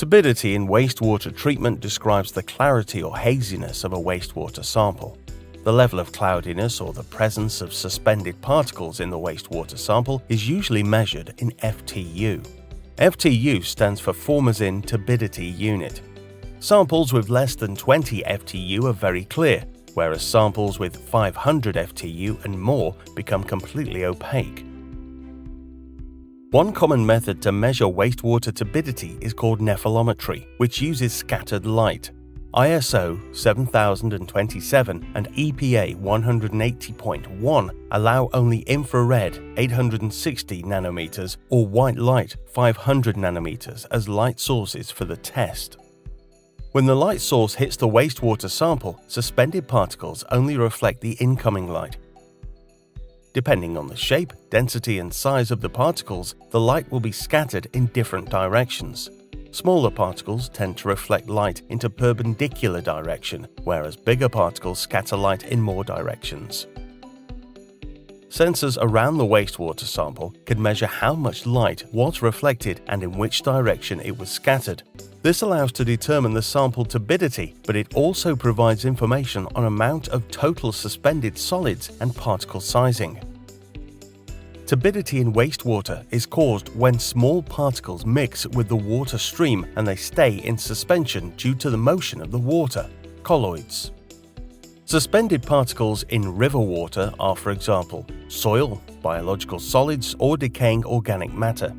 Turbidity in wastewater treatment describes the clarity or haziness of a wastewater sample. The level of cloudiness or the presence of suspended particles in the wastewater sample is usually measured in FTU. FTU stands for Formazin Turbidity Unit. Samples with less than 20 FTU are very clear, whereas samples with 500 FTU and more become completely opaque. One common method to measure wastewater turbidity is called nephelometry, which uses scattered light. ISO 7027 and EPA 180.1 allow only infrared 860 nanometers or white light 500 nanometers as light sources for the test. When the light source hits the wastewater sample, suspended particles only reflect the incoming light. Depending on the shape, density, and size of the particles, the light will be scattered in different directions. Smaller particles tend to reflect light into perpendicular direction, whereas bigger particles scatter light in more directions. Sensors around the wastewater sample can measure how much light was reflected and in which direction it was scattered. This allows to determine the sample turbidity, but it also provides information on amount of total suspended solids and particle sizing. Turbidity in wastewater is caused when small particles mix with the water stream and they stay in suspension due to the motion of the water, colloids. Suspended particles in river water are, for example, soil, biological solids, or decaying organic matter.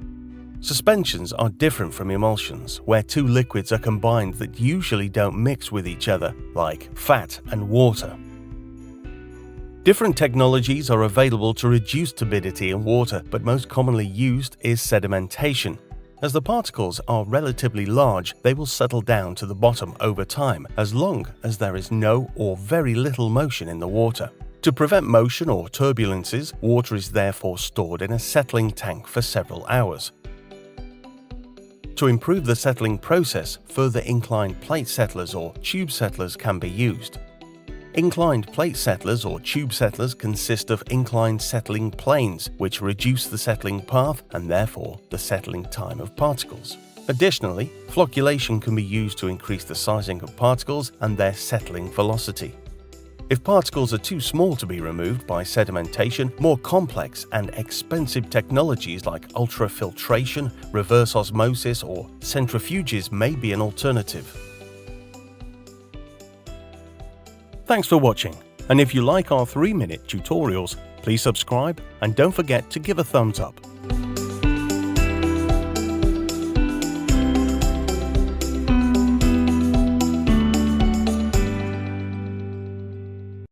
Suspensions are different from emulsions, where two liquids are combined that usually don't mix with each other, like fat and water. Different technologies are available to reduce turbidity in water, but most commonly used is sedimentation. As the particles are relatively large, they will settle down to the bottom over time, as long as there is no or very little motion in the water. To prevent motion or turbulences, water is therefore stored in a settling tank for several hours. To improve the settling process, further inclined plate settlers or tube settlers can be used. Inclined plate settlers or tube settlers consist of inclined settling planes, which reduce the settling path and therefore the settling time of particles. Additionally, flocculation can be used to increase the sizing of particles and their settling velocity. If particles are too small to be removed by sedimentation, more complex and expensive technologies like ultrafiltration, reverse osmosis, or centrifuges may be an alternative. Thanks for watching, and if you like our 3-minute tutorials, please subscribe and don't forget to give a thumbs up.